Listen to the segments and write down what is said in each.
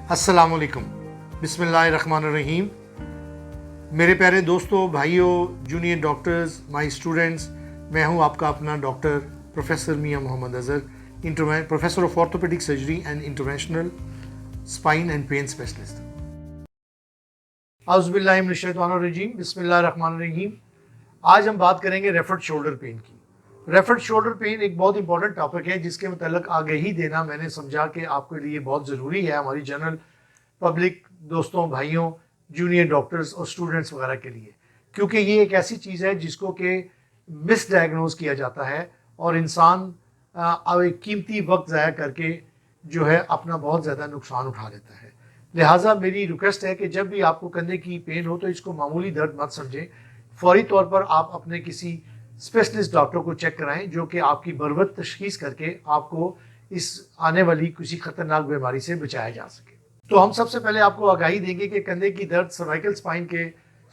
अस्सलाम वालेकुम, बिस्मिल्लाहिर्रहमानिर्रहीम। मेरे प्यारे दोस्तों, भाइयों, जूनियर डॉक्टर्स, माय स्टूडेंट्स, मैं हूं आपका अपना doctor professor Mian Mohammad Azhar, professor of orthopaedic surgery and interventional spine and pain specialist. औज़ुबिल्लाहि मिनश्शैतानिर्रजीम, बिस्मिल्लाहिर्रहमानिर्रहीम। आज हम बात करेंगे रेफर्ड शोल्डर पेन की। रेफर्ड शोल्डर पेन एक बहुत इंपॉर्टेंट टॉपिक है जिसके मतलब आगाही देना मैंने समझा कि आपके लिए बहुत ज़रूरी है, हमारी जनरल पब्लिक, दोस्तों, भाइयों, जूनियर डॉक्टर्स और स्टूडेंट्स वगैरह के लिए, क्योंकि ये एक ऐसी चीज़ है जिसको कि मिसडायग्नोज किया जाता है और इंसान अब एक कीमती वक्त ज़ाया करके जो है अपना बहुत ज़्यादा नुकसान उठा लेता है। लिहाजा मेरी रिक्वेस्ट है कि जब भी आपको कंधे की पेन हो तो इसको मामूली दर्द मत समझें, फौरी तौर पर आप अपने किसी स्पेशलिस्ट डॉक्टर को चेक कराएं जो कि आपकी बरवक्त तशखीस करके आपको इस आने वाली किसी खतरनाक बीमारी से बचाया जा सके। तो हम सबसे पहले आपको आगाही देंगे कि कंधे की दर्द सर्वाइकल स्पाइन के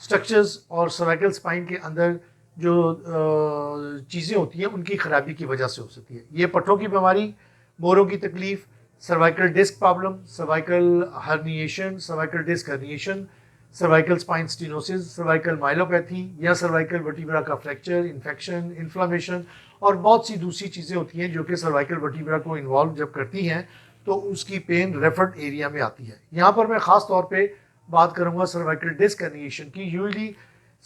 स्ट्रक्चर्स और सर्वाइकल स्पाइन के अंदर जो चीज़ें होती हैं उनकी खराबी की वजह से हो सकती है। ये पट्टों की बीमारी, मोरों की तकलीफ, cervical disc problem, cervical herniation, cervical disc herniation, cervical spine stenosis, cervical myelopathy या सर्वाइकल वर्टिब्रा का फ्रैक्चर, इन्फेक्शन, इन्फ्लामेशन और बहुत सी दूसरी चीज़ें होती हैं जो कि सर्वाइकल वर्टिब्रा को इन्वॉल्व जब करती हैं तो उसकी पेन रेफर्ड एरिया में आती है। यहाँ पर मैं ख़ास तौर पे बात करूँगा सर्वाइकल डिस्क हर्निएशन की। यूजली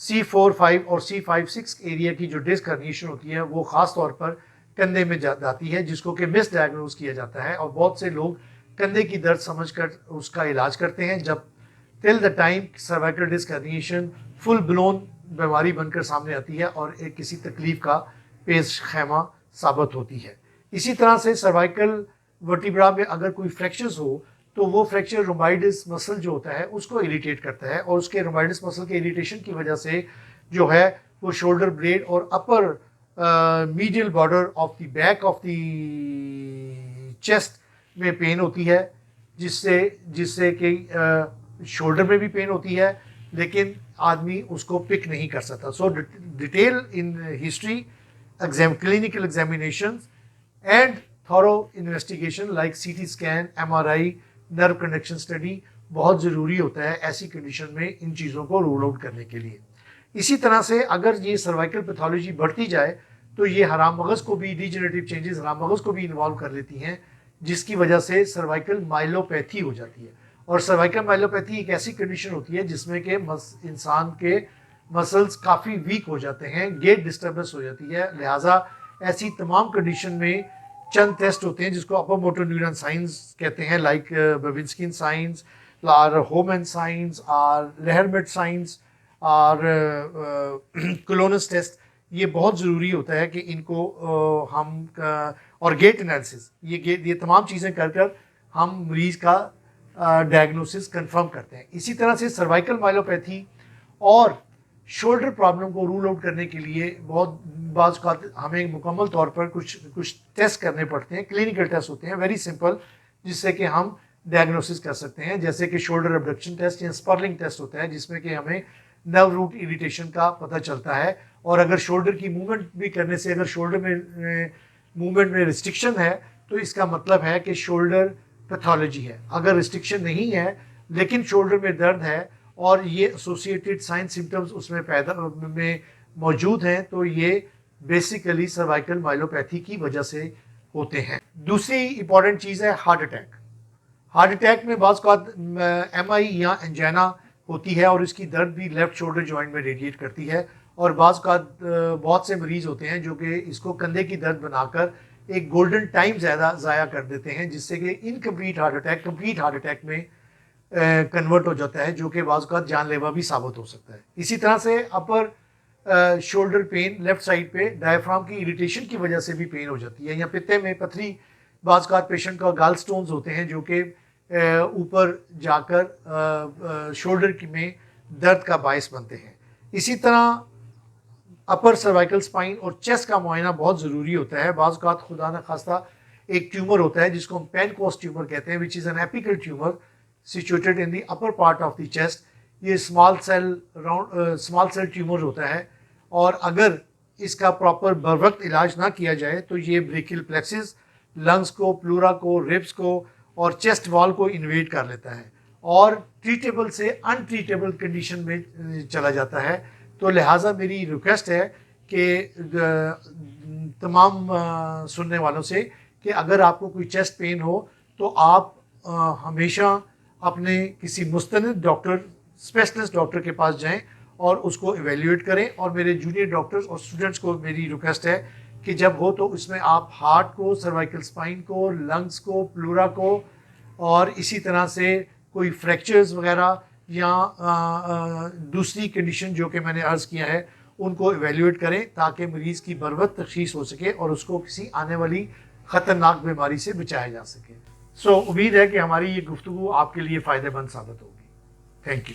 C4-5 और C5-6 एरिया की जो डिस्क हर्निएशन होती है वो ख़ास तौर पर कंधे में जाती है, जिसको कि मिस डायग्नोज किया जाता है और बहुत से लोग कंधे की दर्द समझकर उसका इलाज करते हैं, जब till the time cervical disc herniation full blown बीमारी बनकर सामने आती है और एक किसी तकलीफ का पेश खैमा साबित होती है। इसी तरह से सर्वाइकल वर्टिब्रा में अगर कोई फ्रैक्चर्स हो तो वो फ्रैक्चर रोमाइडस मसल जो होता है उसको इरिटेट करता है और उसके रोमाइडस मसल के इरिटेशन की वजह से जो है वो शोल्डर ब्लेड और upper medial border of the back of the chest में पेन होती है, जिससे जिससे कि शोल्डर में भी पेन होती है लेकिन आदमी उसको पिक नहीं कर सकता। सो detail in history, clinical examination and thorough investigation like CT scan, MRI, nerve conduction study बहुत ज़रूरी होता है ऐसी कंडीशन में इन चीज़ों को रूल आउट करने के लिए। इसी तरह से अगर ये सर्वाइकल पैथोलॉजी बढ़ती जाए तो ये हराम मगज़ को भी, डिजेनरेटिव चेंजेस हराम मगज़ को भी इन्वॉल्व कर लेती हैं, जिसकी वजह से सर्वाइकल माइलोपैथी हो जाती है। और सर्वाइकल माइलोपैथी एक ऐसी कंडीशन होती है जिसमें कि इंसान के मसल्स काफ़ी वीक हो जाते हैं, गेट डिस्टर्बेंस हो जाती है। लिहाजा ऐसी तमाम कंडीशन में चंद टेस्ट होते हैं जिसको अपर मोटर न्यूरॉन साइंस कहते हैं, लाइक बेबिंस्किन साइंस और होमन साइंस और लेहरमेट साइंस और क्लोनस टेस्ट। ये बहुत ज़रूरी होता है कि इनको हम और गेट एनालिसिस, ये तमाम चीज़ें कर कर हम मरीज़ का डायग्नोसिस कंफर्म करते हैं। इसी तरह से सर्वाइकल माइलोपैथी और शोल्डर प्रॉब्लम को रूल आउट करने के लिए बहुत बाज़ हमें मुकम्मल तौर पर कुछ टेस्ट करने पड़ते हैं, क्लिनिकल टेस्ट होते हैं वेरी सिंपल, जिससे कि हम डायग्नोसिस कर सकते हैं, जैसे कि शोल्डर अबडक्शन टेस्ट या स्पर्लिंग टेस्ट होता है जिसमें कि हमें नर्व रूट इरिटेशन का पता चलता है। और अगर शोल्डर की मूवमेंट भी करने से अगर शोल्डर में मूवमेंट में रिस्ट्रिक्शन है तो इसका मतलब है कि शोल्डर पैथोलॉजी है। अगर रिस्ट्रिक्शन नहीं है लेकिन शोल्डर में दर्द है और ये एसोसिएटेड साइन सिम्टम्स उसमें में मौजूद हैं तो ये बेसिकली सर्वाइकल माइलोपैथी की वजह से होते हैं। दूसरी इंपॉर्टेंट चीज़ है हार्ट अटैक। हार्ट अटैक में बाज़ MI या एंजाइना होती है और इसकी दर्द भी लेफ्ट शोल्डर जॉइंट में रेडिएट करती है और बहुत से मरीज़ होते हैं जो कि इसको कंधे की दर्द बनाकर एक गोल्डन टाइम ज़ाया कर देते हैं, जिससे कि incomplete heart attack complete heart attack में कन्वर्ट हो जाता है, जो कि बाज़ जानलेवा भी साबित हो सकता है। इसी तरह से अपर शोल्डर पेन लेफ्ट साइड पे डायफ्राम की इरिटेशन की वजह से भी पेन हो जाती है, या पित्ते में पथरी, बाज़ पेशेंट का गाल स्टोन्स होते हैं जो कि ऊपर जाकर शोल्डर में दर्द का बायस बनते हैं। इसी तरह अपर सर्वाइकल स्पाइन और चेस्ट का मुआयना बहुत ज़रूरी होता है। बाज़ खुदा न खास्ता एक ट्यूमर होता है जिसको हम पेनकोस्ट ट्यूमर कहते हैं, which is an apical tumour situated in the upper part of the chest. ये स्मॉल सेल ट्यूमर होता है और अगर इसका प्रॉपर बर वक्त इलाज ना किया जाए तो ये ब्रेकियल प्लेक्सिस, लंग्स को, प्लूरा को, रिब्स को और चेस्ट वॉल को इन्वेड कर लेता है और ट्रीटेबल से अनट्रीटेबल कंडीशन में चला जाता है। तो लिहाजा मेरी रिक्वेस्ट है कि तमाम सुनने वालों से कि अगर आपको कोई चेस्ट पेन हो तो आप हमेशा अपने किसी मुस्तनिद डॉक्टर, स्पेशलिस्ट डॉक्टर के पास जाएं और उसको इवेल्युएट करें। और मेरे जूनियर डॉक्टर्स और स्टूडेंट्स को मेरी रिक्वेस्ट है कि जब हो तो उसमें आप हार्ट को, सर्वाइकल स्पाइन को, लंग्स को, प्लूरा को और इसी तरह से कोई फ्रैक्चर्स वगैरह या दूसरी कंडीशन जो कि मैंने अर्ज़ किया है उनको इवेल्युएट करें ताकि मरीज़ की बरवक्त तशख़ीस हो सके और उसको किसी आने वाली ख़तरनाक बीमारी से बचाया जा सके। सो उम्मीद है कि हमारी ये गुफ्तगू आपके लिए फ़ायदेमंद साबित होगी। Thank you.